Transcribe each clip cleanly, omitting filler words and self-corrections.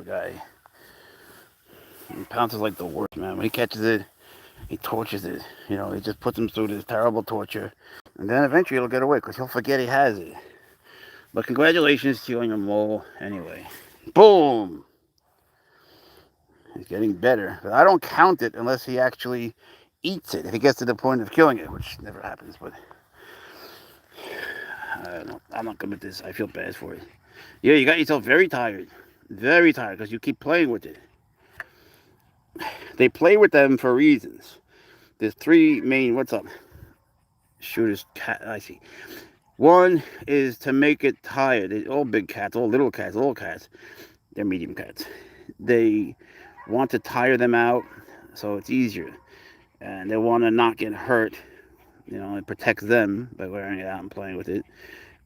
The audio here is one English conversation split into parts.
guy. And Pouncer's like the worst, man. When he catches it, he tortures it. He just puts him through this terrible torture. And then eventually he'll get away because he'll forget he has it. But congratulations to you on your mole anyway. Boom! He's getting better. But I don't count it unless he actually eats it. If he gets to the point of killing it, which never happens. But I'm not good with this. I feel bad for it. Yeah, you got yourself very tired. Very tired because you keep playing with it. They play with them for reasons. There's three main, what's up? Shooters, cat, I see. One is to make it tired. They're all big cats, all little cats, all cats. They're medium cats. They want to tire them out so it's easier. And they want to not get hurt. It protects them by wearing it out and playing with it.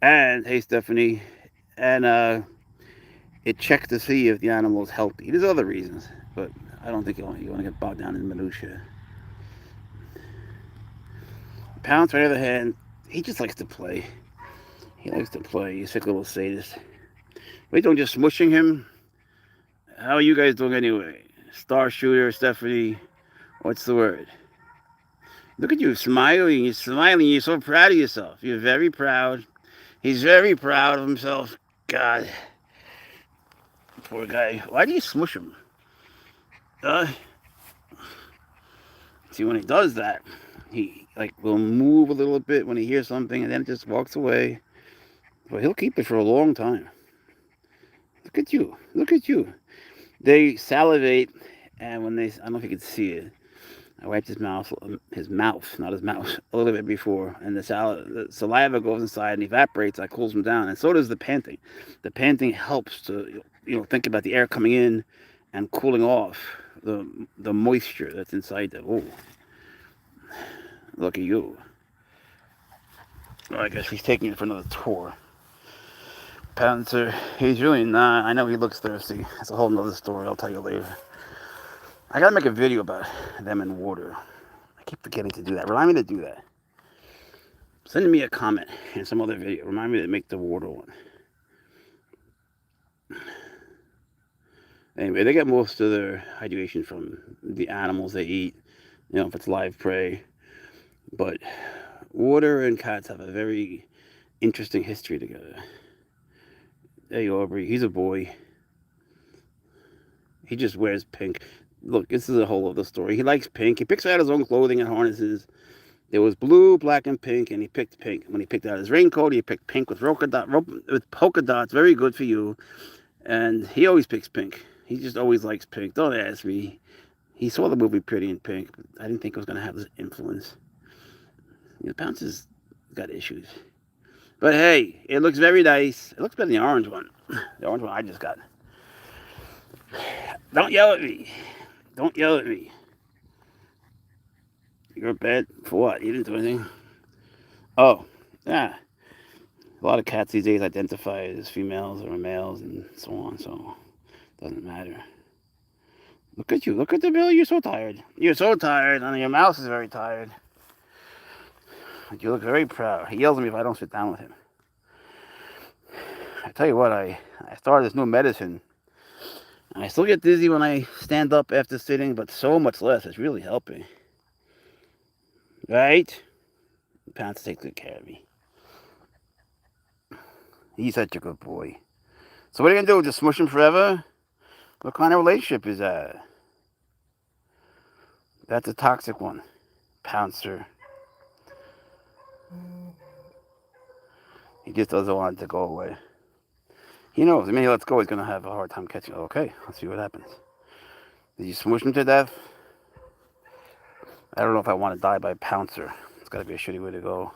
And, hey, Stephanie, and it checks to see if the animal is healthy. There's other reasons, but I don't think you want to get bogged down in minutiae. Pounce, on the other hand, he just likes to play. He likes to play. He's a sick little sadist. Wait, don't just smushing him. How are you guys doing anyway? Star Shooter, Stephanie, what's the word? Look at you smiling. You're smiling. You're so proud of yourself. You're very proud. He's very proud of himself. God. Poor guy. Why do you smush him? See, when he does that, he will move a little bit when he hears something, and then it just walks away. But he'll keep it for a long time. Look at you. Look at you. They salivate, and when I don't know if you can see it. I wiped his mouth, not his mouth, a little bit before, and the saliva goes inside and evaporates. That cools him down, and so does the panting. The panting helps to, think about the air coming in and cooling off the moisture that's inside them. Oh, look at you. Well, I guess he's taking it for another tour. Pouncer, he's really not. I know he looks thirsty. That's a whole nother story. I'll tell you later. I gotta make a video about them in water. I keep forgetting to do that. Remind me to do that. Send me a comment in some other video. Remind me to make the water one. Anyway, they get most of their hydration from the animals they eat, if it's live prey. But water and cats have a very interesting history together. There you are, Aubrey. He's a boy. He just wears pink. Look, this is a whole other story. He likes pink. He picks out his own clothing and harnesses. There was blue, black, and pink, and he picked pink. When he picked out his raincoat, he picked pink with polka dots. Very good for you. And he always picks pink. He just always likes pink. Don't ask me. He saw the movie Pretty in Pink, but I didn't think it was going to have this influence. Pouncer's got issues. But hey, it looks very nice. It looks better than the orange one. The orange one I just got. Don't yell at me. Don't yell at me. You're bad for what? You didn't do anything? Oh, yeah. A lot of cats these days identify as females or males and so on, so it doesn't matter. Look at you. Look at the bill. You're so tired. You're so tired, and your mouse is very tired. You look very proud. He yells at me if I don't sit down with him. I tell you what, I started this new medicine. I still get dizzy when I stand up after sitting, but so much less. It's really helping. Right? Pouncer takes good care of me. He's such a good boy. So what are you going to do? Just smush him forever? What kind of relationship is that? That's a toxic one. Pouncer. He just doesn't want it to go away. He knows. The minute he lets go, he's going to have a hard time catching it. Okay, let's see what happens. Did you smush him to death? I don't know if I want to die by Pouncer. It's got to be a shitty way to go.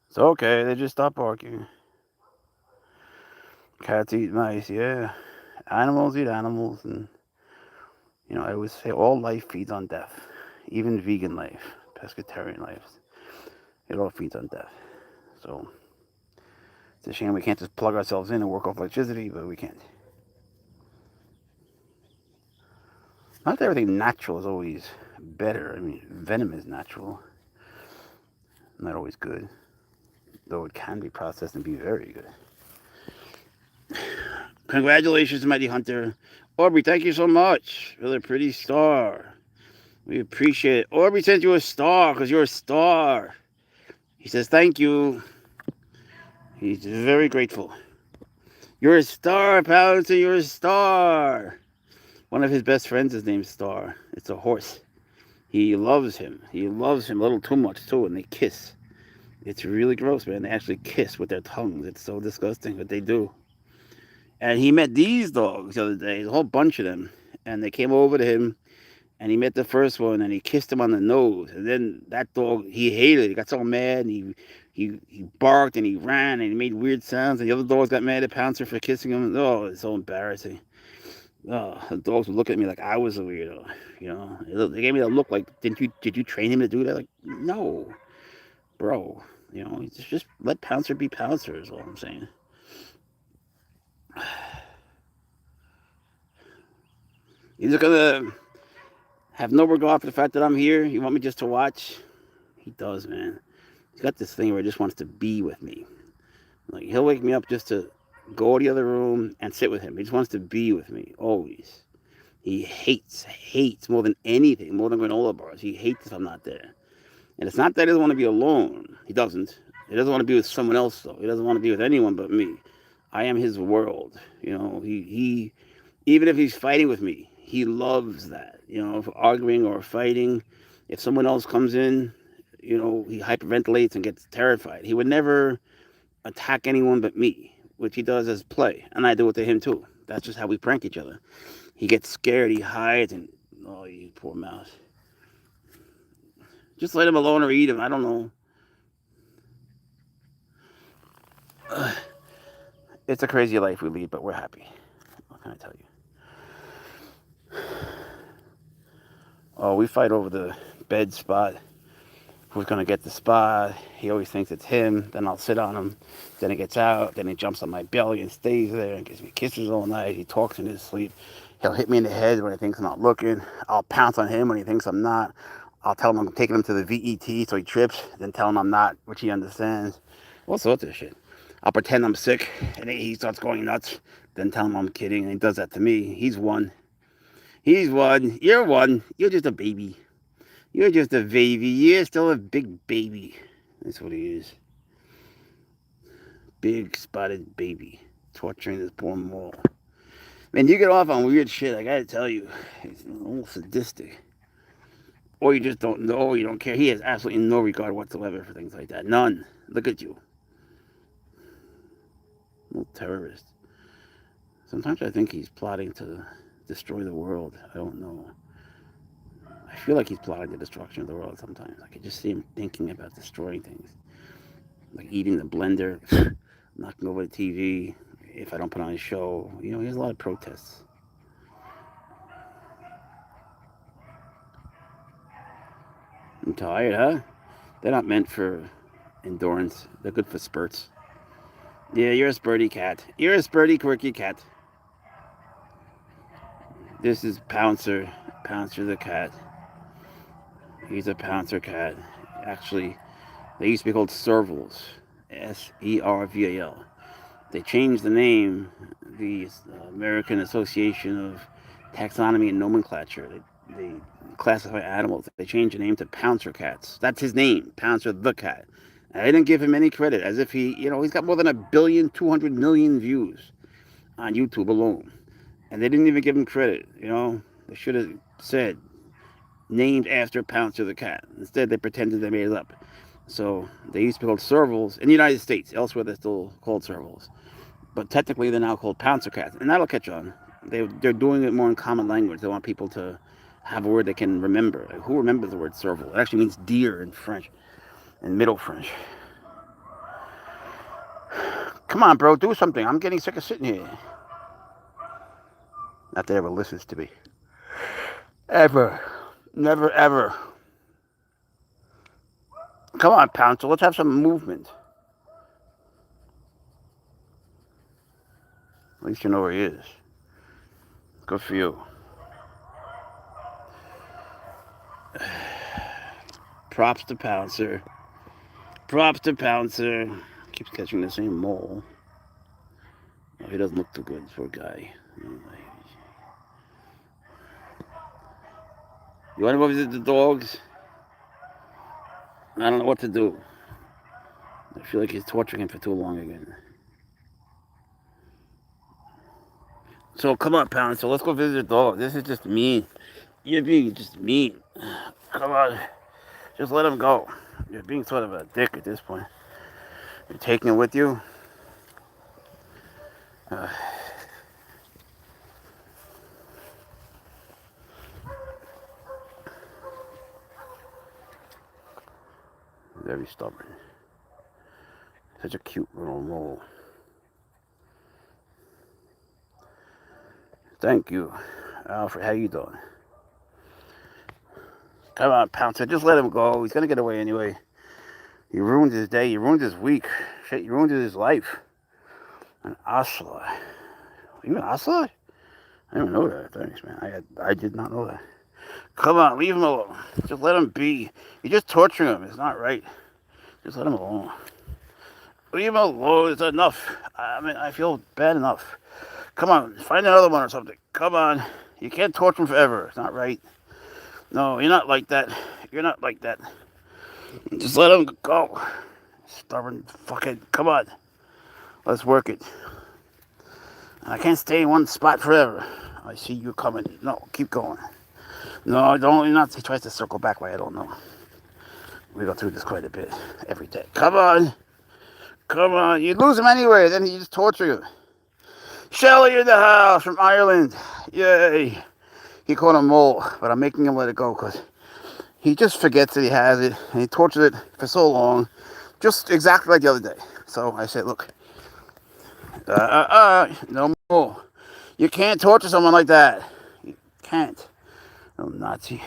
It's okay. They just stop barking. Cats eat mice, yeah. Animals eat animals, and I always say all life feeds on death, even vegan life, pescatarian life. It all feeds on death. So it's a shame we can't just plug ourselves in and work off electricity, but we can't. Not that everything natural is always better. I mean, venom is natural. Not always good, though it can be processed and be very good. Congratulations, Mighty Hunter. Aubrey, thank you so much for the pretty star. We appreciate it. Aubrey sent you a star because you're a star. He says thank you. He's very grateful. You're a star, Pouncer. You're a star. One of his best friends is named Star. It's a horse. He loves him. He loves him a little too much, too, and they kiss. It's really gross, man. They actually kiss with their tongues. It's so disgusting, but they do. And he met these dogs the other day, a whole bunch of them. And they came over to him, and he met the first one, and he kissed him on the nose. And then that dog, he hated it. He got so mad, and he barked, and he ran, and he made weird sounds. And the other dogs got mad at Pouncer for kissing him. Oh, it's so embarrassing. Oh, the dogs would look at me like I was a weirdo. You know, they gave me that look like, did you train him to do that? Like, no, bro. You know, just let Pouncer be Pouncer is all I'm saying. He's gonna have no regard for the fact that I'm here. You want me just to watch? He does, man. He's got this thing where he just wants to be with me. Like, he'll wake me up just to go to the other room and sit with him. He just wants to be with me, always. He hates more than anything, more than granola bars. He hates if I'm not there. And it's not that he doesn't want to be alone. He doesn't. He doesn't want to be with someone else, though. He doesn't want to be with anyone but me. I am his world. You know, he even if he's fighting with me, he loves that. You know, if arguing or fighting, if someone else comes in, you know, he hyperventilates and gets terrified. He would never attack anyone but me, which he does as play. And I do it to him, too. That's just how we prank each other. He gets scared, he hides, and, oh, you poor mouse. Just let him alone or eat him. I don't know. It's a crazy life we lead, but we're happy. What can I tell you? Oh, we fight over the bed spot. Who's going to get the spot? He always thinks it's him. Then I'll sit on him. Then he gets out. Then he jumps on my belly and stays there and gives me kisses all night. He talks in his sleep. He'll hit me in the head when he thinks I'm not looking. I'll pounce on him when he thinks I'm not. I'll tell him I'm taking him to the VET so he trips. Then tell him I'm not, which he understands. All sorts of shit. I'll pretend I'm sick and he starts going nuts. Then tell him I'm kidding. And he does that to me. He's one. He's one. You're one. You're just a baby. You're just a baby. You're still a big baby. That's what he is. Big spotted baby. Torturing this poor mole. Man, you get off on weird shit, I gotta tell you. It's a little sadistic. Or you just don't know, you don't care. He has absolutely no regard whatsoever for things like that. None. Look at you. Little terrorist. Sometimes I think he's plotting to destroy the world. I don't know. I feel like he's plotting the destruction of the world sometimes. I can just see him thinking about destroying things. Like eating the blender, knocking over the TV if I don't put on a show. You know, he has a lot of protests. I'm tired, huh? They're not meant for endurance. They're good for spurts. Yeah, you're a spurty cat. You're a spurty, quirky cat. This is Pouncer. Pouncer the cat. He's a Pouncer cat. Actually, they used to be called Servals. Serval. They changed the name, the American Association of Taxonomy and Nomenclature. They classify animals. They changed the name to Pouncer cats. That's his name, Pouncer the cat. And I didn't give him any credit, as if he's got more than 1,200,000,000 views on YouTube alone. And they didn't even give him credit, They should have said, named after Pouncer the cat. Instead, they pretended they made it up. So they used to be called Servals in the United States. Elsewhere, they're still called Servals. But technically, they're now called Pouncer cats. And that'll catch on. They're doing it more in common language. They want people to have a word they can remember. Like, who remembers the word serval? It actually means deer in French, in Middle French. Come on, bro, do something. I'm getting sick of sitting here. Not that ever listens to me. Ever. Never, ever. Come on, Pouncer, let's have some movement. At least you know where he is. Good for you. Props to Pouncer. Props to Pouncer. Keeps catching the same mole. Oh, he doesn't look too good, poor guy. You want to go visit the dogs? I don't know what to do. I feel like he's torturing him for too long again. So come on, Pouncer. Let's go visit the dog. This is just mean. You're being just mean. Come on. Just let him go. You're being sort of a dick at this point. You're taking him with you. Very stubborn. Such a cute little mole. Thank you, Alfred. How you doing? Come on, Pouncer. Just let him go. He's gonna get away anyway. You ruined his day. You ruined his week. Shit, you ruined his life. An ocelot. You an ocelot? I didn't know that. Thanks, man. I did not know that. Come on, leave him alone. Just let him be. You're just torturing him. It's not right. Just let him alone. Leave him alone. It's enough. I mean, I feel bad enough. Come on, find another one or something. Come on. You can't torture him forever. It's not right. No, you're not like that. You're not like that. Just let him go. Stubborn fucking. Come on. Let's work it. I can't stay in one spot forever. I see you coming. No, keep going. No, don't. You're not. He tries to circle back, but I don't know. We go through this quite a bit every day. Come on. Come on. You'd lose him anyway. Then you just torture you. Shelly in the house from Ireland. Yay. He caught a mole, but I'm making him let it go because he just forgets that he has it. And he tortured it for so long. Just exactly like the other day. So I said, look. No more. You can't torture someone like that. You can't. No Nazi.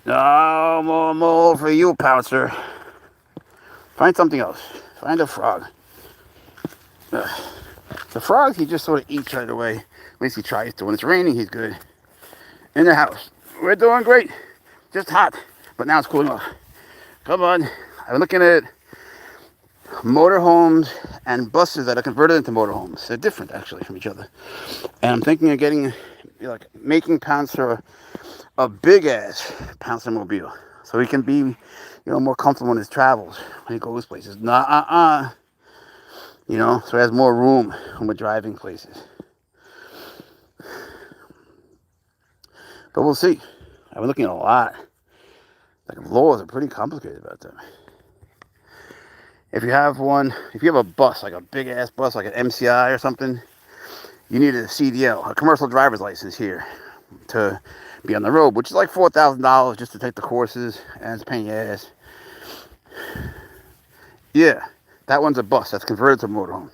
No more mole for you, Pouncer. Find something else. Find a frog. The frog, he just sort of eats right away. At least he tries to. When it's raining, he's good. In the house. We're doing great. Just hot. But now it's cooling off. Come on. I'm looking at motorhomes and buses that are converted into motorhomes. They're different, actually, from each other. And I'm thinking of getting, making Pouncer a big-ass Pouncer mobile. So he can be, more comfortable in his travels when he goes places. So he has more room when we're driving places. But we'll see. I've been looking at a lot. Laws are pretty complicated about that. If you have a bus, like a big ass bus, like an MCI or something, you need a CDL, a commercial driver's license here to be on the road, which is like $4,000 just to take the courses, and it's a pain in the ass. Yeah, that one's a bus that's converted to a motorhome.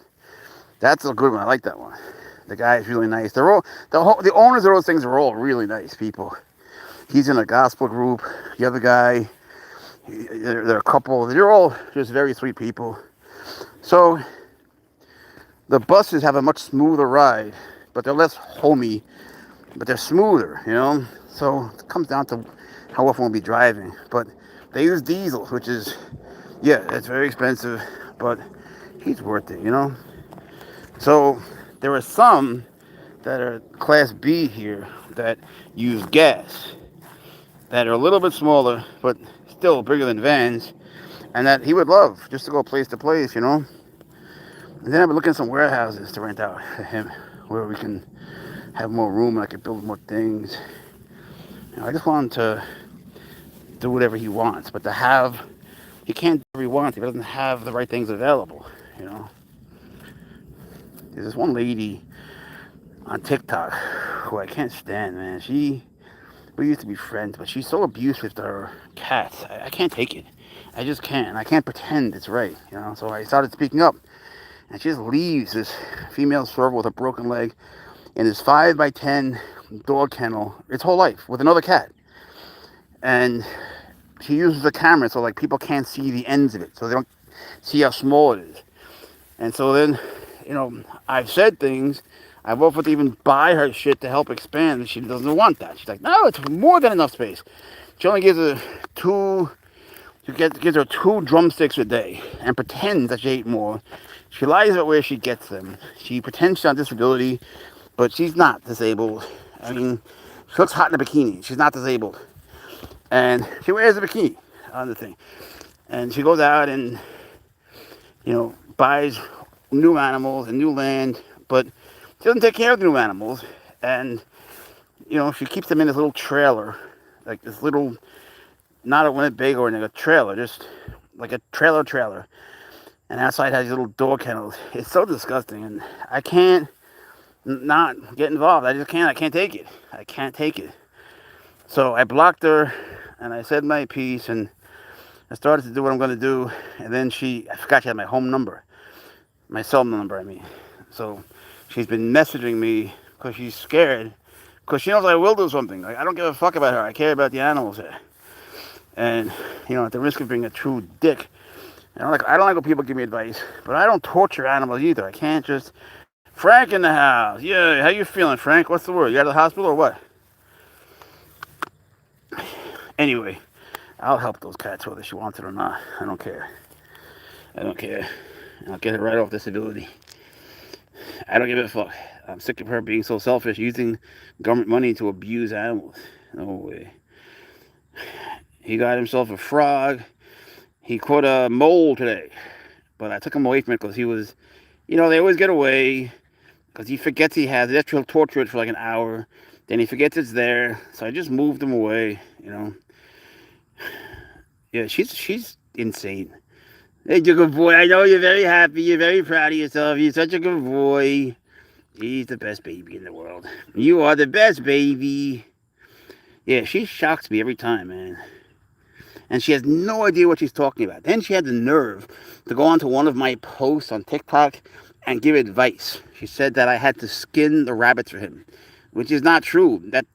That's a good one. I like that one. The guy is really nice. They're all the owners of those things are all really nice people. He's in a gospel group. The other guy, they're a couple. They're all just very sweet people. So the buses have a much smoother ride, but they're less homey, but they're smoother, So it comes down to how often we'll be driving. But they use diesels, which is, it's very expensive, but he's worth it, So there are some that are Class B here that use gas, that are a little bit smaller, but still bigger than vans, and that he would love just to go place to place, And then I've been looking at some warehouses to rent out for him, where we can have more room and I can build more things. I just want him to do whatever he wants, but he can't do whatever he wants if he doesn't have the right things available, There's this one lady on TikTok who I can't stand, man. We used to be friends, but she's so abusive to her cats. I can't take it. I just can't. I can't pretend it's right, So I started speaking up. And she just leaves this female serval with a broken leg in this 5x10 dog kennel its whole life with another cat. And she uses a camera so people can't see the ends of it, so they don't see how small it is. And so then, I've said things. I've offered to even buy her shit to help expand, and she doesn't want that. She's like, no, it's more than enough space. She only gives her gives her 2 drumsticks a day and pretends that she ate more. She lies about where she gets them. She pretends she's on disability, but she's not disabled. I mean, she looks hot in a bikini. She's not disabled. And she wears a bikini on the thing. And she goes out and, buys new animals and new land, but she doesn't take care of the new animals. And, she keeps them in this little trailer, like this little, not a Winnebago or a trailer, just like a trailer. And outside has these little door kennels. It's so disgusting, and I can't not get involved. I just can't. I can't take it. I can't take it. So I blocked her, and I said my piece, and I started to do what I'm going to do. And then I forgot she had my home number, my cell number, I mean. So she's been messaging me because she's scared, because she knows I will do something. Like, I don't give a fuck about her. I care about the animals here. And, at the risk of being a true dick, I don't like when people give me advice, but I don't torture animals either. I can't just... Frank in the house. Yeah, how you feeling, Frank? What's the word? You out of the hospital or what? Anyway, I'll help those cats whether she wants it or not. I don't care. I'll get her right off disability. I don't give a fuck. I'm sick of her being so selfish, using government money to abuse animals. No way. He got himself a frog. He caught a mole today, but I took him away from it because he was, they always get away because he forgets he has it. He'll torture it for like an hour. Then he forgets it's there. So I just moved him away, Yeah, she's insane. Hey, you're a good boy. I know you're very happy. You're very proud of yourself. You're such a good boy. He's the best baby in the world. You are the best baby. Yeah, she shocks me every time, man. And she has no idea what she's talking about. Then she had the nerve to go onto one of my posts on TikTok and give advice. She said that I had to skin the rabbits for him, which is not true. That,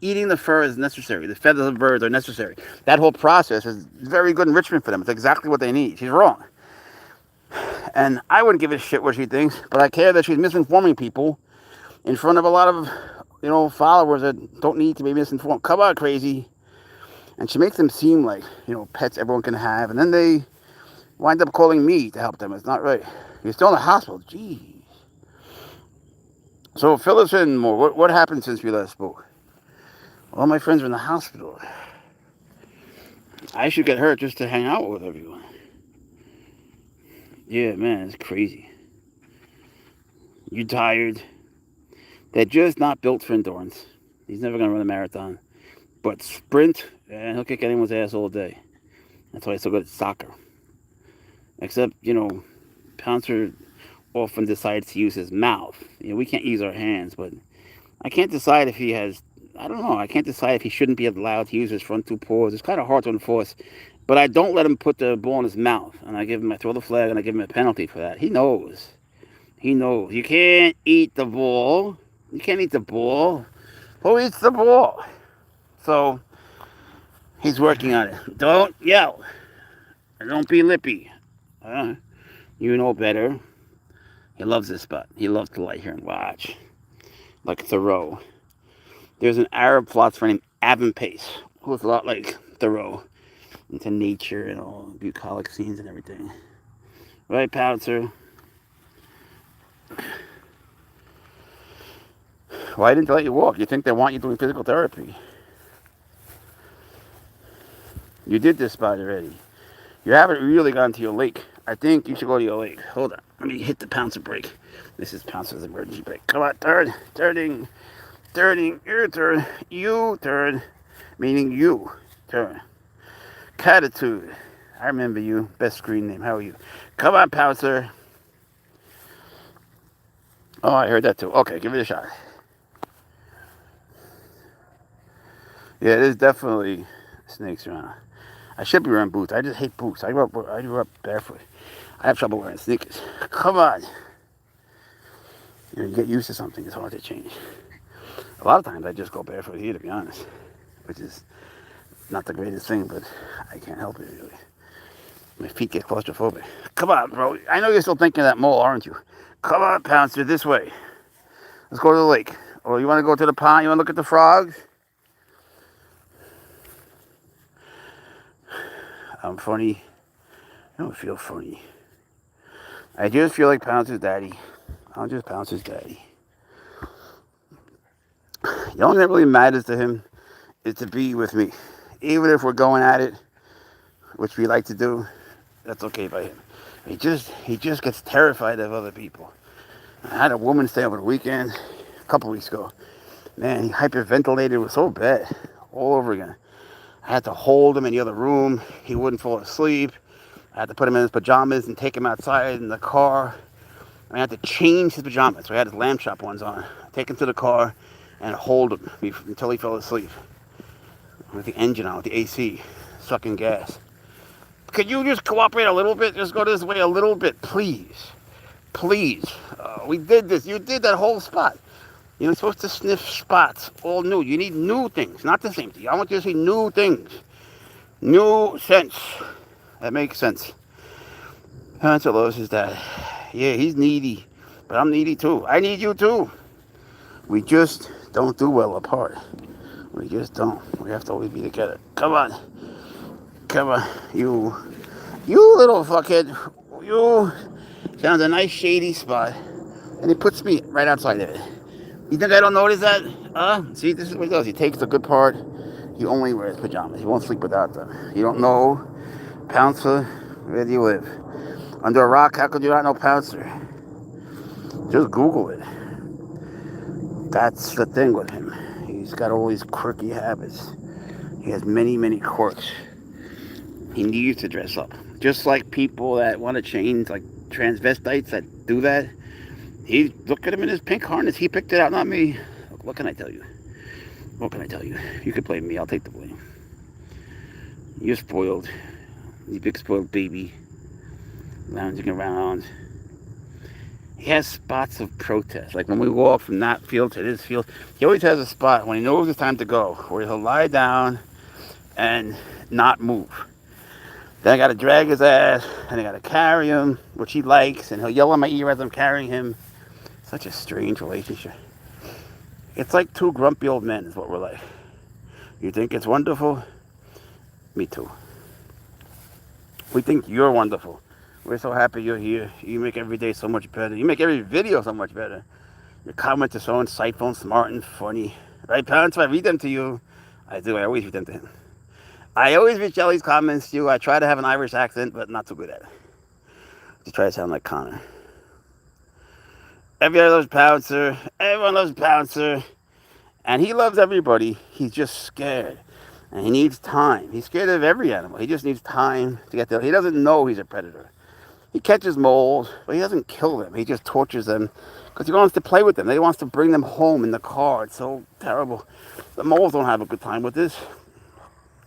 eating the fur is necessary. The feathers of birds are necessary. That whole process is very good enrichment for them. It's exactly what they need. She's wrong. And I wouldn't give a shit what she thinks, but I care that she's misinforming people in front of a lot of followers that don't need to be misinformed. Come on, crazy. And she makes them seem like, pets everyone can have. And then they wind up calling me to help them. It's not right. You're still in the hospital. Jeez. So fill us in more. What happened since we last spoke? All my friends are in the hospital. I should get hurt just to hang out with everyone. Yeah, man, it's crazy. You tired? They're just not built for endurance. He's never going to run a marathon. But sprint, and he'll kick anyone's ass all day. That's why he's so good at soccer. Except, Pouncer often decides to use his mouth. We can't use our hands, but I can't decide if he has... I don't know. I can't decide if he shouldn't be allowed to use his front 2 paws. It's kind of hard to enforce. But I don't let him put the ball in his mouth. And I throw the flag, and I give him a penalty for that. He knows. He knows. You can't eat the ball. You can't eat the ball. Who eats the ball? So, he's working on it. Don't yell. Don't be lippy. You know better. He loves this spot. He loves to lie here and watch. Like Thoreau. There's an Arab philosopher named Avon Pace, who's a lot like Thoreau. Into nature and all bucolic scenes and everything. Right, Pouncer? Why didn't they let you walk? You think they want you doing physical therapy? You did this spot already. You haven't really gone to your lake. I think you should go to your lake. Hold on. Let me hit the Pouncer brake. This is Pouncer's emergency brake. Come on, turning, your turn. You turn, meaning you turn. Catitude. I remember you. Best screen name. How are you? Come on, Pouncer. Oh, I heard that too. Okay, give it a shot. Yeah, there's definitely snakes around. I should be wearing boots. I just hate boots. I grew up barefoot. I have trouble wearing sneakers. Come on. You get used to something. It's hard to change. A lot of times I just go barefoot here, to be honest. Which is not the greatest thing, but I can't help it, really. My feet get claustrophobic. Come on, bro. I know you're still thinking of that mole, aren't you? Come on, Pouncer, this way. Let's go to the lake. Or you want to go to the pond? You want to look at the frogs? I'm funny. I don't feel funny. I just feel like Pouncer's daddy. I'm just Pouncer's daddy. The only thing that really matters to him is to be with me. Even if we're going at it, which we like to do, that's okay by him. He just gets terrified of other people. I had a woman stay over the weekend, a couple weeks ago. Man, he hyperventilated. It was so bad, all over again. I had to hold him in the other room. He wouldn't fall asleep. I had to put him in his pajamas and take him outside in the car. I had to change his pajamas. So I had his lamb chop ones on. Take him to the car and hold him until he fell asleep. With the engine on, with the AC, sucking gas. Could you just cooperate a little bit? Just go this way a little bit, please. Please. We did this. You did that whole spot. You're supposed to sniff spots, all new. You need new things, not the same thing. I want you to see new things. New sense. That makes sense. Pouncer loves his dad. Yeah, he's needy, but I'm needy too. I need you too. We just don't do well apart. We just don't. We have to always be together. Come on. Come on. You little fuckhead. You found a nice shady spot, and he puts me right outside of it. You think I don't notice that? See, this is what he does. He takes the good part. He only wears pajamas. He won't sleep without them. You don't know Pouncer? Where do you live? Under a rock? How could you not know Pouncer? Just Google it. That's the thing with him. He's got all these quirky habits. He has many, many quirks. He needs to dress up. Just like people that want to change, like transvestites that do that. Look at him in his pink harness. He picked it out, not me. What can I tell you? What can I tell you? You could blame me. I'll take the blame. You're spoiled. You big spoiled baby. Lounging around. He has spots of protest. Like when we walk from that field to this field, he always has a spot when he knows it's time to go, where he'll lie down and not move. Then I got to drag his ass, and I got to carry him, which he likes, and he'll yell in my ear as I'm carrying him. Such a strange relationship. It's like two grumpy old men is what we're like. You think it's wonderful? Me too. We think you're wonderful. We're so happy you're here. You make every day so much better. You make every video so much better. Your comments are so insightful and smart and funny. Right, parents? If I read them to you, I do. I always read them to him. I always read Shelly's comments to you. I try to have an Irish accent, but not too good at it. Just try to sound like Connor. Everybody loves Pouncer. Everyone loves Pouncer. And he loves everybody. He's just scared. And he needs time. He's scared of every animal. He just needs time to get there. He doesn't know he's a predator. He catches moles, but he doesn't kill them. He just tortures them because he wants to play with them. He wants to bring them home in the car. It's so terrible. The moles don't have a good time with this.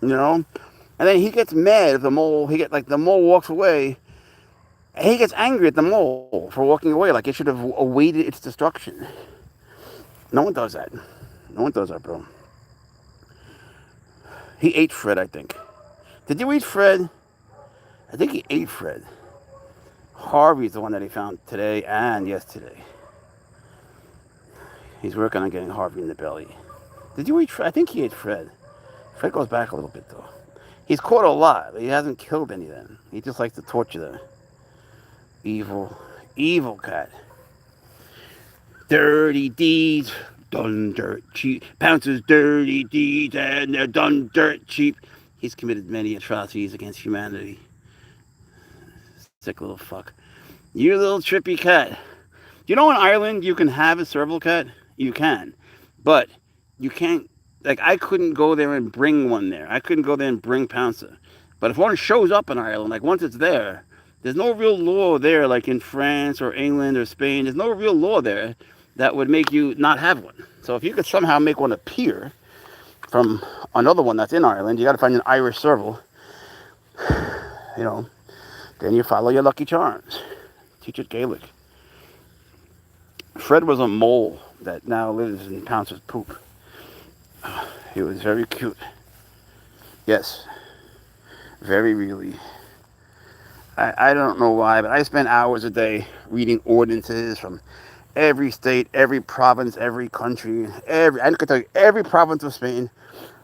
You know? And then he gets mad if the mole, the mole walks away. And he gets angry at the mole for walking away, like it should have awaited its destruction. No one does that. No one does that, bro. He ate Fred, I think. Did you eat Fred? I think he ate Fred. Harvey's the one that he found today and yesterday. He's working on getting Harvey in the belly. Did you eat Fred? I think he ate Fred. Fred goes back a little bit, though. He's caught a lot, but he hasn't killed any of them. He just likes to torture them. Evil, evil cat. Dirty deeds, done dirt cheap. Pouncer's dirty deeds, and they're done dirt cheap. He's committed many atrocities against humanity. Sick little fuck. You little trippy cat. You know in Ireland you can have a serval cat? You can. But you can't, like I couldn't go there and bring one there. I couldn't go there and bring Pouncer. But if one shows up in Ireland, like once it's there, there's no real law there like in France or England or Spain. There's no real law there that would make you not have one. So if you could somehow make one appear from another one that's in Ireland, you got to find an Irish serval. You know, then you follow your lucky charms. Teach it Gaelic. Fred was a mole that now lives in Pouncer's poop. He was very cute. Yes. Very really. I don't know why, but I spend hours a day reading ordinances from every state, every province, every country, I could tell you every province of Spain.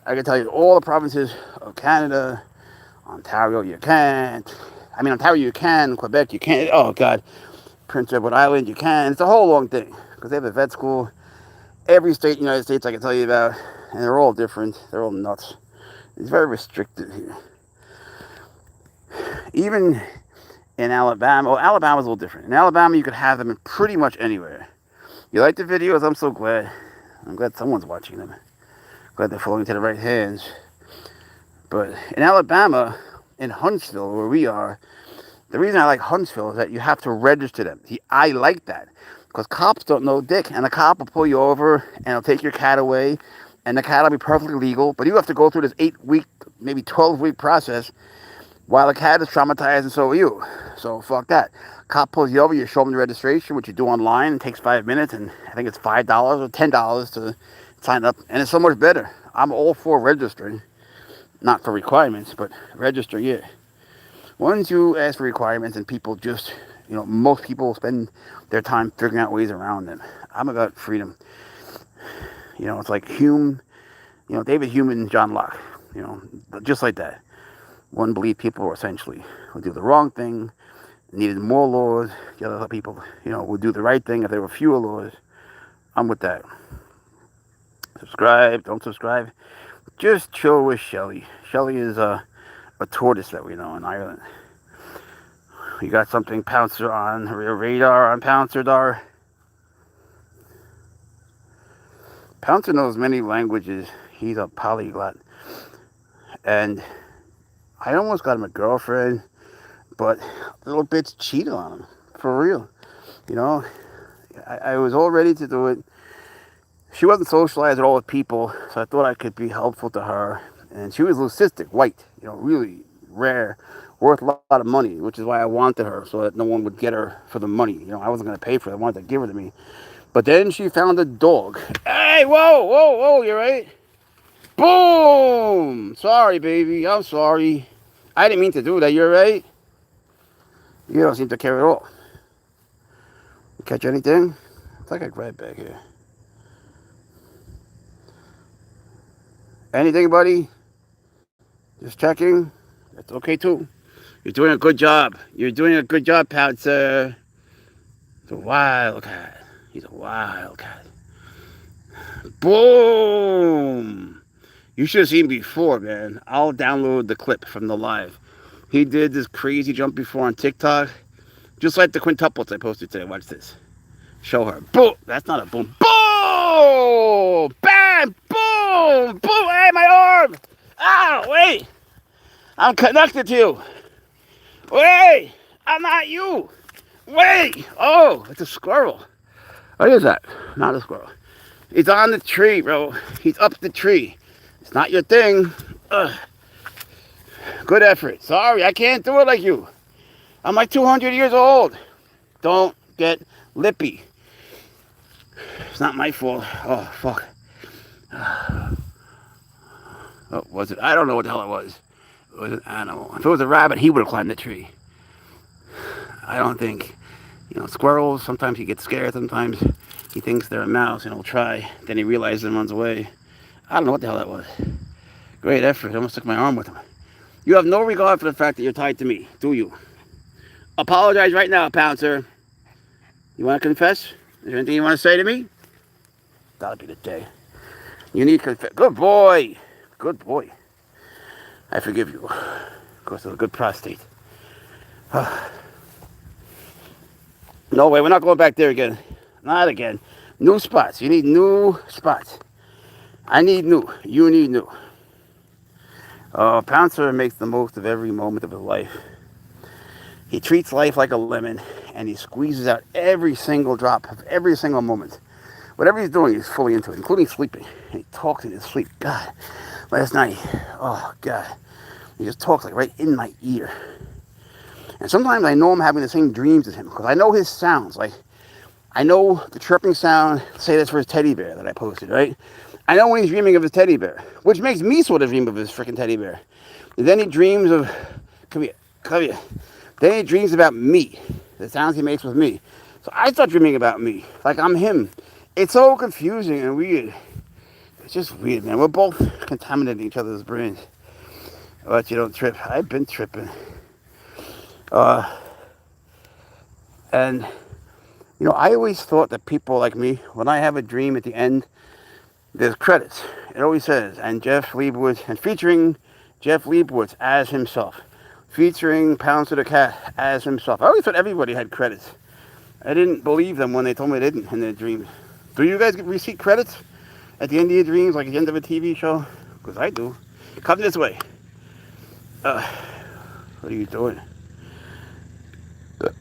I can tell you all the provinces of Canada. Ontario, you can't. I mean, Ontario, you can. Quebec, you can't. Oh, God. Prince Edward Island, you can. It's a whole long thing because they have a vet school. Every state in the United States I can tell you about, and they're all different. They're all nuts. It's very restricted here. Even in Alabama, well, Alabama's a little different. In Alabama, you could have them in pretty much anywhere. You like the videos? I'm so glad. I'm glad someone's watching them. Glad they're falling to the right hands. But in Alabama, in Huntsville, where we are, the reason I like Huntsville is that you have to register them. See, I like that because cops don't know dick, and the cop will pull you over and he'll take your cat away, and the cat will be perfectly legal, but you have to go through this 8-week, maybe 12-week process while the cat is traumatized, and so are you. So fuck that. Cop pulls you over, you show them the registration, which you do online. It takes 5 minutes, and I think it's $5 or $10 to sign up, and it's so much better. I'm all for registering. Not for requirements, but register, yeah. Once you ask for requirements and people just, most people spend their time figuring out ways around them. I'm about freedom. It's like Hume, David Hume and John Locke, just like that. One believed people were essentially would do the wrong thing, needed more laws. The other people, would do the right thing if there were fewer laws. I'm with that. Subscribe, don't subscribe. Just chill with Shelley. Shelley is a tortoise that we know in Ireland. You got something Pouncer on your radar on Pouncer Dar. Pouncer knows many languages. He's a polyglot. And I almost got him a girlfriend, but little bitch cheated on him. For real. I was all ready to do it. She wasn't socialized at all with people, so I thought I could be helpful to her. And she was leucistic, white, really rare, worth a lot of money, which is why I wanted her, so that no one would get her for the money. I wasn't going to pay for it. I wanted to give her to me. But then she found a dog. Hey, whoa, you right? Boom! Sorry, baby, I'm sorry. I didn't mean to do that, you're right? You don't seem to care at all. Catch anything? It's like a grab bag here. Anything, buddy? Just checking. That's okay, too. You're doing a good job. You're doing a good job, Pouncer. He's a wild cat. He's a wild cat. Boom! You should have seen before, man. I'll download the clip from the live. He did this crazy jump before on TikTok. Just like the quintuples I posted today. Watch this. Show her. Boom! That's not a boom. Boom! Bam! Boom! Boom! Hey, my arm! Ow! Wait! I'm connected to you. Wait! I'm not you. Wait! Oh, it's a squirrel. What is that? Not a squirrel. He's on the tree, bro. He's up the tree. It's not your thing. Ugh. Good effort. Sorry, I can't do it like you. I'm like 200 years old. Don't get lippy. It's not my fault. Oh, fuck. Oh, was it? I don't know what the hell it was. It was an animal. If it was a rabbit, he would have climbed the tree. I don't think. Squirrels, sometimes he gets scared. Sometimes he thinks they're a mouse and he'll try. Then he realizes and runs away. I don't know what the hell that was. Great effort. I almost took my arm with him. You have no regard for the fact that you're tied to me, do you? Apologize right now, Pouncer. You want to confess? Is there anything you want to say to me? That'll be the day. You need confess. Good boy. Good boy. I forgive you. Because of a good prostate. No way, we're not going back there again. Not again. New spots. You need new spots. I need new. You need new. Pouncer makes the most of every moment of his life. He treats life like a lemon, and he squeezes out every single drop of every single moment. Whatever he's doing, he's fully into it, including sleeping. And he talks in his sleep. God, last night, oh God, he just talks like right in my ear. And sometimes I know I'm having the same dreams as him because I know his sounds. Like, I know the chirping sound, say that's for his teddy bear that I posted, right? I know when he's dreaming of his teddy bear, which makes me sort of dream of his freaking teddy bear. And then he dreams of, come here. Then he dreams about me, the sounds he makes with me. So I start dreaming about me, like I'm him. It's so confusing and weird. It's just weird, man. We're both contaminating each other's brains. But you don't trip. I've been tripping. Uh, and, I always thought that people like me, when I have a dream at the end, there's credits. It always says, and Jeff Leibowitz, and featuring Jeff Leibowitz as himself. Featuring Pouncer the cat as himself. I always thought everybody had credits. I didn't believe them when they told me they didn't in their dreams. Do you guys receive credits at the end of your dreams, like at the end of a TV show? Because I do. Come this way. What are you doing?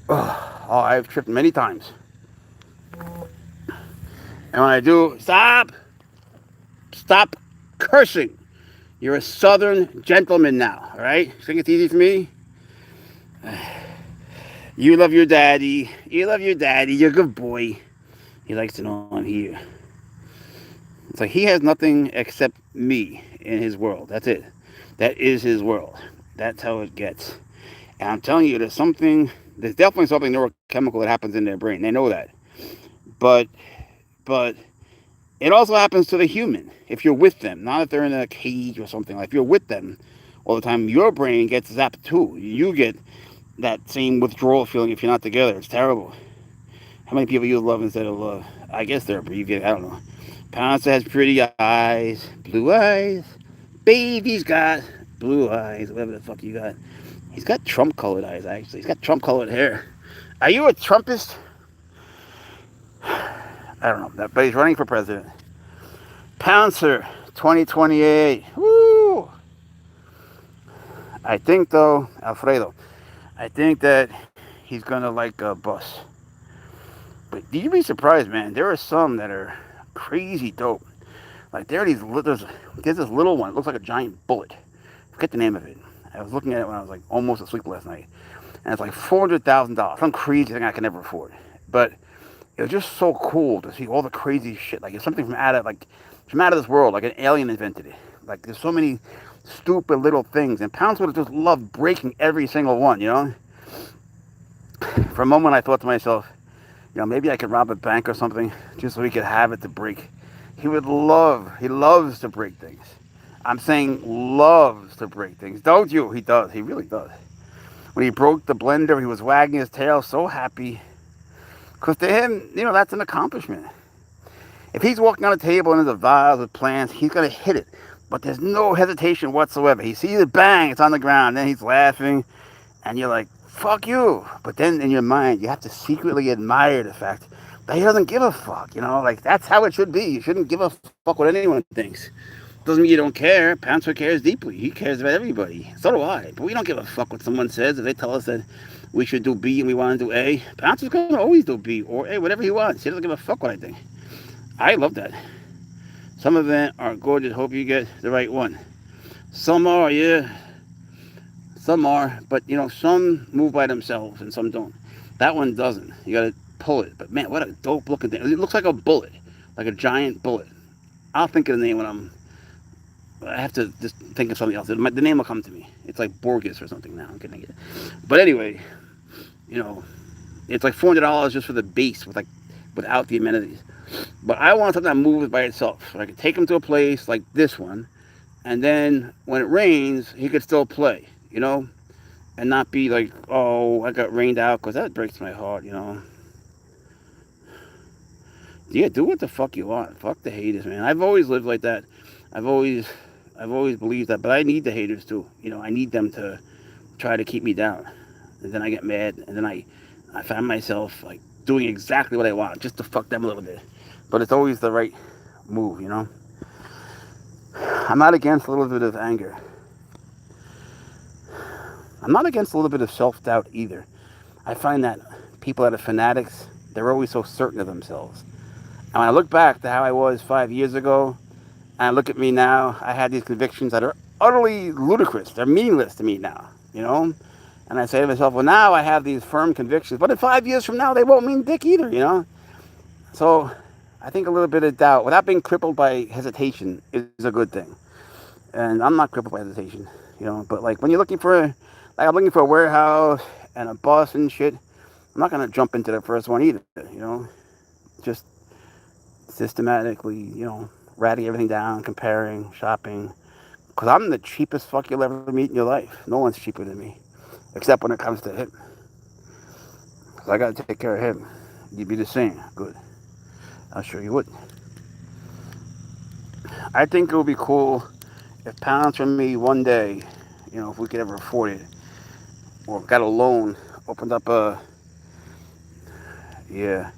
Oh, I've tripped many times. And when I do, stop cursing. You're a southern gentleman now, all right? Think it's easy for me? You love your daddy. You're a good boy. He likes to know I'm here. It's like he has nothing except me in his world. That's it. That is his world. That's how it gets. And I'm telling you, there's definitely something neurochemical that happens in their brain. They know that. But it also happens to the human if you're with them, not if they're in a cage or something. Like if you're with them all the time, your brain gets zapped too. You get that same withdrawal feeling if you're not together. It's terrible. How many people use love instead of love? I guess they're abbreviated. I don't know. Pouncer has pretty eyes, blue eyes. Baby's got blue eyes, whatever the fuck you got. He's got Trump-colored eyes, actually. He's got Trump-colored hair. Are you a Trumpist? I don't know, but he's running for president. Pouncer, 2028. Woo! I think, though, Alfredo, I think that he's going to like a bus. But you'd be surprised, man. There are some that are crazy dope. Like, there's this little one. It looks like a giant bullet. I forget the name of it. I was looking at it when I was, like, almost asleep last night. And it's like $400,000. Some crazy thing I can never afford. But it was just so cool to see all the crazy shit. Like, it's something from out of this world. Like, an alien invented it. Like, there's so many stupid little things. And Pounce would have just loved breaking every single one, For a moment, I thought to myself, maybe I could rob a bank or something just so he could have it to break. He loves to break things. I'm saying loves to break things. Don't you? He does. He really does. When he broke the blender, he was wagging his tail so happy. Because to him, that's an accomplishment. If he's walking on a table and there's a vase with plants, he's going to hit it. But there's no hesitation whatsoever. He sees it, bang, it's on the ground. Then he's laughing. And you're like, fuck you. But then in your mind, you have to secretly admire the fact that he doesn't give a fuck. Like that's how it should be. You shouldn't give a fuck what anyone thinks. Doesn't mean you don't care. Pouncer cares deeply. He cares about everybody. So do I. But we don't give a fuck what someone says. If they tell us that we should do B and we want to do A, Pouncer's going to always do B or A, whatever he wants. He doesn't give a fuck what I think. I love that. Some of them are gorgeous. Hope you get the right one. Some are, yeah. Some are, but some move by themselves and some don't. That one doesn't. You gotta pull it. But man, what a dope looking thing. It looks like a bullet, like a giant bullet. I'll think of the name when I have to just think of something else. The name will come to me. It's like Borges or something now. I'm getting it. But anyway, it's like $400 just for the base without the amenities. But I want something that moves by itself. So I can take him to a place like this one, and then when it rains, he could still play. And not be like, oh, I got rained out, because that breaks my heart, Yeah, do what the fuck you want. Fuck the haters, man. I've always lived like that. I've always believed that, but I need the haters too. I need them to try to keep me down. And then I get mad, and then I find myself like doing exactly what I want, just to fuck them a little bit. But it's always the right move, I'm not against a little bit of anger. I'm not against a little bit of self-doubt either. I find that people that are fanatics, they're always so certain of themselves. And when I look back to how I was 5 years ago, and I look at me now, I had these convictions that are utterly ludicrous. They're meaningless to me now, And I say to myself, well, now I have these firm convictions. But in 5 years from now, they won't mean dick either, So I think a little bit of doubt, without being crippled by hesitation, is a good thing. And I'm not crippled by hesitation, But like when you're looking for... I'm looking for a warehouse, and a bus and shit, I'm not gonna jump into the first one either. Just systematically, writing everything down, comparing, shopping. Because I'm the cheapest fuck you'll ever meet in your life. No one's cheaper than me, except when it comes to him. So I gotta take care of him. You'd be the same. Good. I'm sure you would. I think it would be cool if Pouncer and me one day, if we could ever afford it, or got a loan, opened up a, yeah,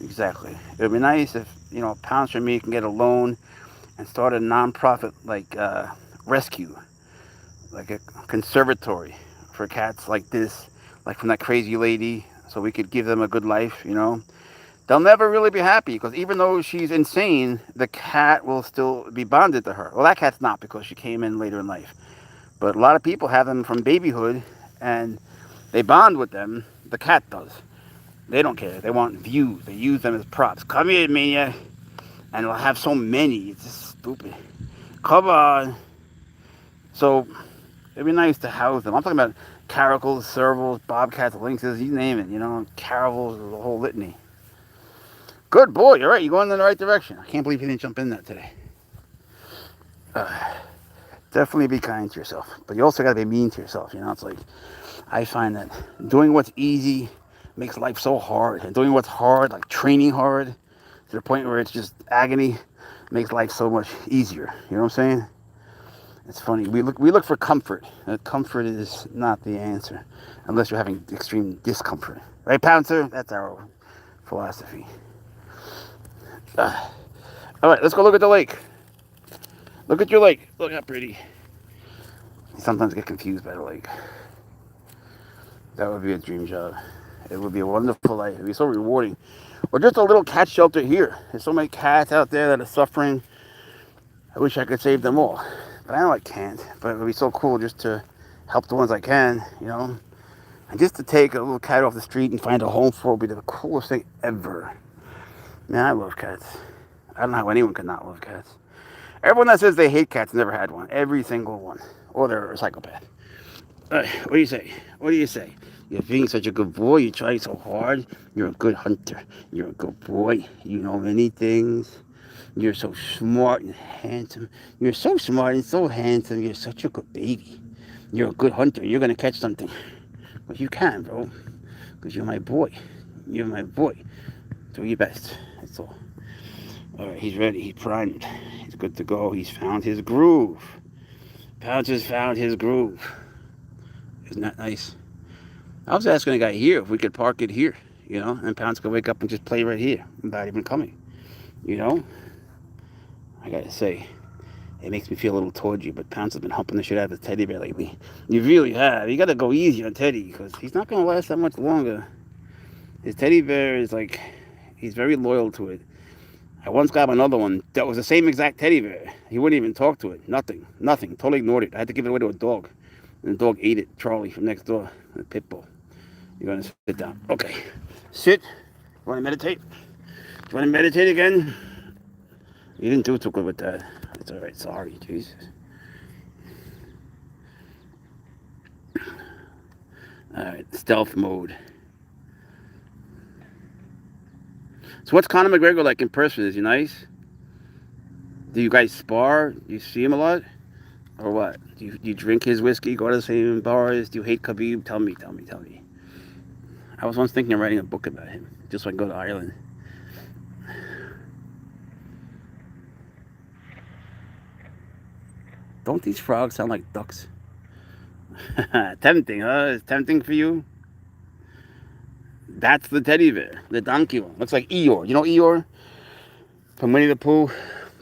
exactly. It would be nice if, Pouncer and me can get a loan and start a non-profit like rescue, like a conservatory for cats like this, like from that crazy lady, so we could give them a good life. They'll never really be happy because even though she's insane, the cat will still be bonded to her. Well, that cat's not because she came in later in life. But a lot of people have them from babyhood and they bond with them. The cat does. They don't care. They want views. They use them as props. Come here, maniac. And they'll have so many. It's just stupid. Come on. So it'd be nice to house them. I'm talking about caracals, servals, bobcats, lynxes, you name it. Caravals, the whole litany. Good boy. You're right. You're going in the right direction. I can't believe you didn't jump in that today. Definitely be kind to yourself. But you also got to be mean to yourself. It's like I find that doing what's easy makes life so hard. And doing what's hard, like training hard, to the point where it's just agony, makes life so much easier. You know what I'm saying? It's funny. We look for comfort. Comfort is not the answer, unless you're having extreme discomfort. Right, Pouncer? That's our philosophy. All right, let's go look at the lake. Look at your lake. Look how pretty. I sometimes get confused by the lake. That would be a dream job. It would be a wonderful life. It would be so rewarding. Or just a little cat shelter here. There's so many cats out there that are suffering. I wish I could save them all. But I know I can't. But it would be so cool just to help the ones I can, And just to take a little cat off the street and find a home for would be the coolest thing ever. Man, I love cats. I don't know how anyone could not love cats. Everyone that says they hate cats never had one. Every single one. Or they're a psychopath. What do you say? What do you say? You're being such a good boy. You try so hard. You're a good hunter. You're a good boy. You know many things. You're so smart and handsome. You're so smart and so handsome. You're such a good baby. You're a good hunter. You're going to catch something. But you can, bro. Because you're my boy. You're my boy. Do your best. That's all. All right, he's ready. He's primed. He's good to go. He's found his groove. Pouncer's found his groove. Isn't that nice? I was asking a guy here if we could park it here, and Pouncer could wake up and just play right here without even coming, I gotta say, it makes me feel a little towards you, but Pouncer's been humping the shit out of his teddy bear lately. You really have. You gotta go easy on Teddy, because he's not gonna last that much longer. His teddy bear is like, he's very loyal to it. I once got another one that was the same exact teddy bear. He wouldn't even talk to it. Nothing. Totally ignored it. I had to give it away to a dog. And the dog ate it. Charlie from next door. The pit bull. You're gonna sit down. Okay. Sit. You wanna meditate? You wanna meditate again? You didn't do too good with that. It's alright. Sorry. Jesus. Alright. Stealth mode. So what's Conor McGregor like in person? Is he nice? Do you guys spar? Do you see him a lot? Or what? Do you drink his whiskey? Go to the same bars? Do you hate Khabib? Tell me. I was once thinking of writing a book about him, just so I can go to Ireland. Don't these frogs sound like ducks? Tempting, huh? It's tempting for you? That's the teddy bear, the donkey one. Looks like Eeyore. You know Eeyore? From Winnie the Pooh?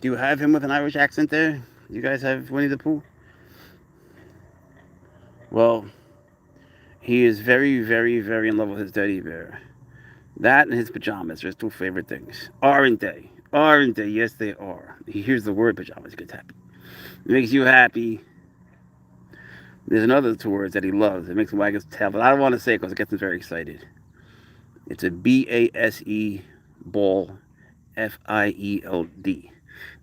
Do you have him with an Irish accent there? You guys have Winnie the Pooh? Well, he is very, very, very in love with his teddy bear. That and his pajamas are his two favorite things. Aren't they? Aren't they? Yes, they are. He hears the word pajamas, he gets happy. It makes you happy. There's another two words that he loves. It makes him wag his tail, but I don't want to say it because it gets him very excited. It's a BASE, ball, FIELD.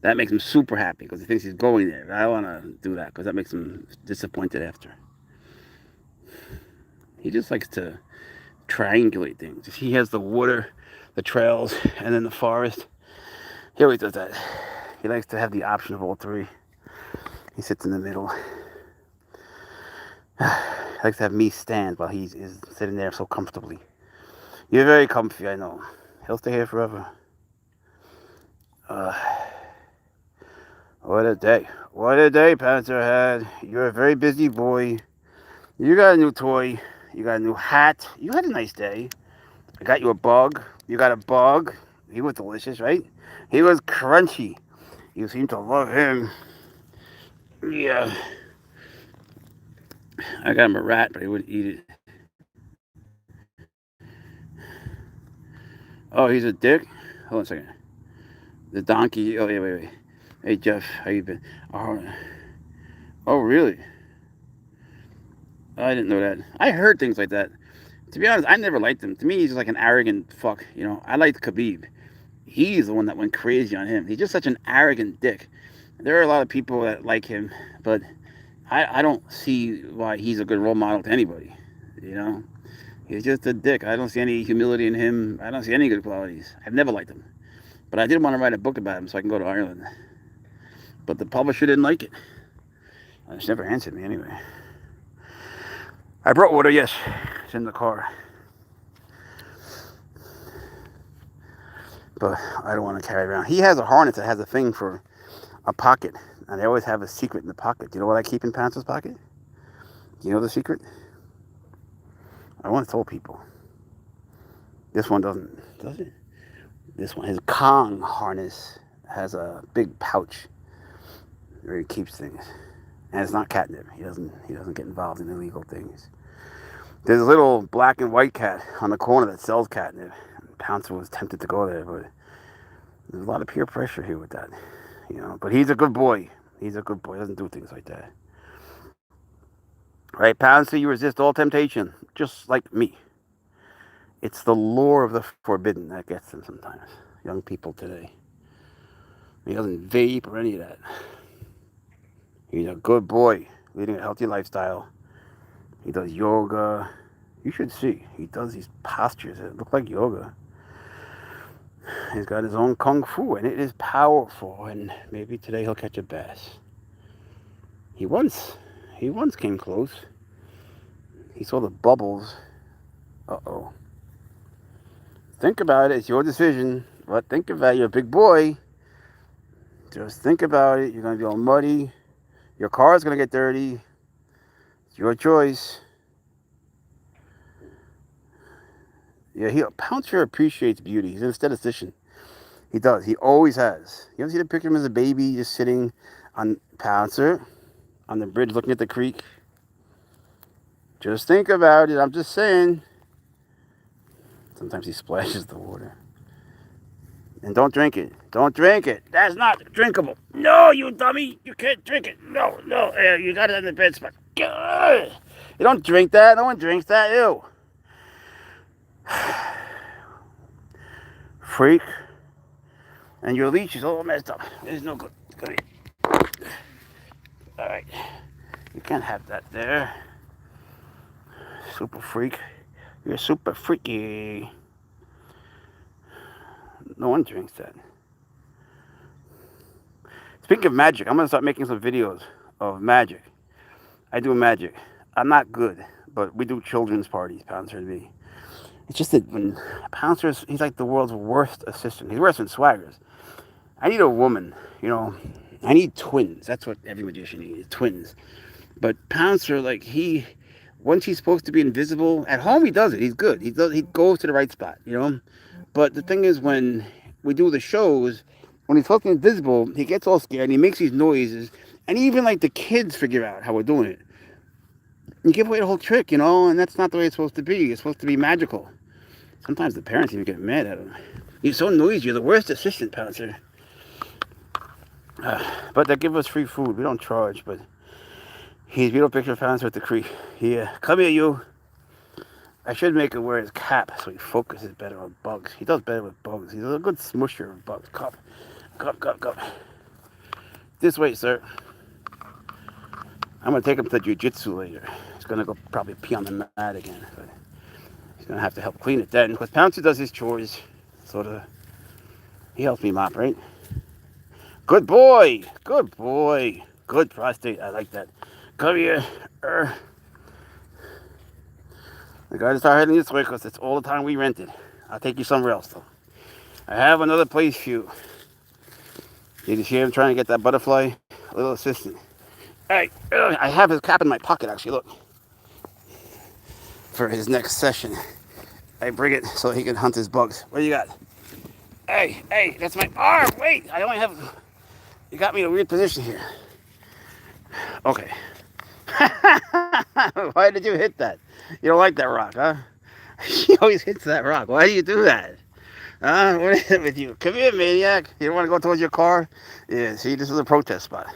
That makes him super happy because he thinks he's going there. I don't want to do that because that makes him disappointed after. He just likes to triangulate things. He has the water, the trails, and then the forest. He always does that. He likes to have the option of all three. He sits in the middle. He likes to have me stand while he's sitting there so comfortably. You're very comfy, I know. He'll stay here forever. What a day. What a day Pouncer had. You're a very busy boy. You got a new toy. You got a new hat. You had a nice day. I got you a bug. You got a bug. He was delicious, right? He was crunchy. You seem to love him. Yeah. I got him a rat, but he wouldn't eat it. Oh, he's a dick? Hold on a second. The donkey. Oh, yeah, wait. Hey, Jeff, how you been? Oh, really? I didn't know that. I heard things like that. To be honest, I never liked him. To me, he's just like an arrogant fuck. You know, I liked Khabib. He's the one that went crazy on him. He's just such an arrogant dick. There are a lot of people that like him, but I don't see why he's a good role model to anybody. You know, he's just a dick. I don't see any humility in him. I don't see any good qualities. I've never liked him, but I did want to write a book about him so I can go to Ireland. But the publisher didn't like it. She never answered me anyway. I brought water, yes. It's in the car. But I don't want to carry it around. He has a harness that has a thing for a pocket. And they always have a secret in the pocket. Do you know what I keep in Pouncer's pocket? Do you know the secret? I once told people. This one doesn't, does it? This one, his Kong harness has a big pouch where he keeps things. And it's not catnip. He doesn't get involved in illegal things. There's a little black and white cat on the corner that sells catnip. Pouncer was tempted to go there, but there's a lot of peer pressure here with that, you know. But he's a good boy. He's a good boy. He doesn't do things like that. Right, Pouncer, you resist all temptation, just like me. It's the lure of the forbidden that gets them sometimes. Young people today. He doesn't vape or any of that. He's a good boy, leading a healthy lifestyle. He does yoga. You should see. He does these postures that look like yoga. He's got his own kung fu, and it is powerful. And maybe today he'll catch a bass. He once came close. He saw the bubbles. Uh-oh. Think about it. It's your decision. But think about it. You're a big boy. Just think about it. You're going to be all muddy. Your car is going to get dirty. It's your choice. Yeah, Pouncer appreciates beauty. He's an aesthetician. He does. He always has. You ever see the picture of him as a baby just sitting on Pouncer on the bridge looking at the creek? Just think about it. I'm just saying. Sometimes he splashes the water. And don't drink it. Don't drink it. That's not drinkable. No, you dummy. You can't drink it. No. You got it in the bed spot. You don't drink that. No one drinks that. Ew. Freak. And your leash is all messed up. It's no good. Come here. Alright. You can't have that there. Super freak. You're super freaky. No one drinks that. Speaking of magic, I'm going to start making some videos of magic. I do magic. I'm not good, but we do children's parties, Pouncer and me. It's just that when Pouncer's, he's like the world's worst assistant. He's worse than Swaggers. I need a woman, you know. I need twins. That's what every magician needs, twins. But Pouncer, like once he's supposed to be invisible, at home he does it. He's good. He goes to the right spot, you know. But the thing is, when we do the shows, when he's supposed to be invisible, he gets all scared and he makes these noises. And even like the kids figure out how we're doing it. You give away the whole trick, you know, and that's not the way it's supposed to be. It's supposed to be magical. Sometimes the parents even get mad at him. You're so noisy. You're the worst assistant, Pouncer. But they give us free food. We don't charge, but he's a beautiful picture of Pouncer at the creek. Yeah, come here, you. I should make him wear his cap so he focuses better on bugs. He does better with bugs. He's a good smusher of bugs. Come. This way, sir. I'm going to take him to jiu-jitsu later. He's going to go probably pee on the mat again. But he's going to have to help clean it then. Because Pouncer does his chores. Sort of. He helps me mop, right? Good boy. Good boy. Good prostate. I like that. Come here. I got to start heading this way because it's all the time we rented. I'll take you somewhere else, though. I have another place for you. Did you see him trying to get that butterfly? A little assistant. Hey, I have his cap in my pocket, actually. Look. For his next session. I bring it so he can hunt his bugs. What do you got? Hey, that's my arm. Wait, I only have... You got me in a weird position here. Okay. Why did you hit that? You don't like that rock, huh? He always hits that rock. Why do you do that? What is it with you? Come here, maniac. You don't want to go towards your car? Yeah, see, this is a protest spot.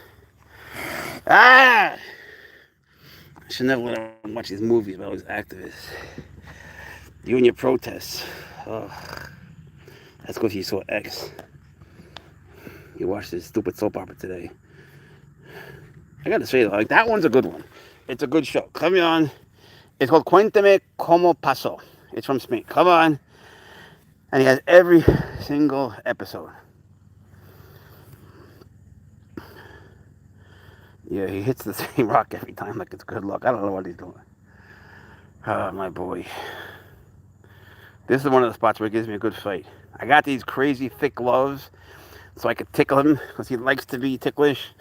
I should never let him watch these movies about all these activists. You and your protests. Oh, that's because you saw X. You watched this stupid soap opera today. I gotta say, like, that one's a good one. It's a good show. Come on. It's called Cuéntame Cómo Pasó. It's from Spain. Come on. And he has every single episode. Yeah, he hits the same rock every time like it's good luck. I don't know what he's doing. Oh, my boy. This is one of the spots where it gives me a good fight. I got these crazy thick gloves so I could tickle him because he likes to be ticklish.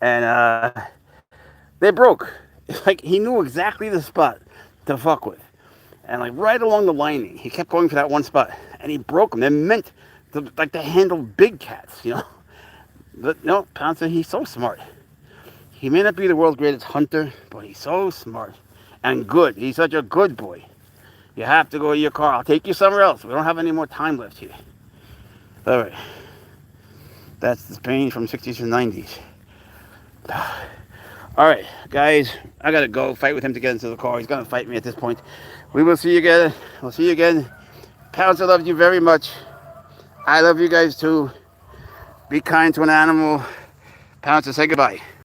And they broke. It's like he knew exactly the spot to fuck with. And like right along the lining, he kept going for that one spot. And he broke them. They're meant to handle big cats, you know. But no, Pouncer, he's so smart. He may not be the world's greatest hunter, but he's so smart and good. He's such a good boy. You have to go to your car. I'll take you somewhere else. We don't have any more time left here. All right. That's the Spain from 60s and 90s. All right, guys. I got to go fight with him to get into the car. He's going to fight me at this point. We will see you again. We'll see you again. Pouncer loves you very much. I love you guys too. Be kind to an animal. Pouncer, say goodbye.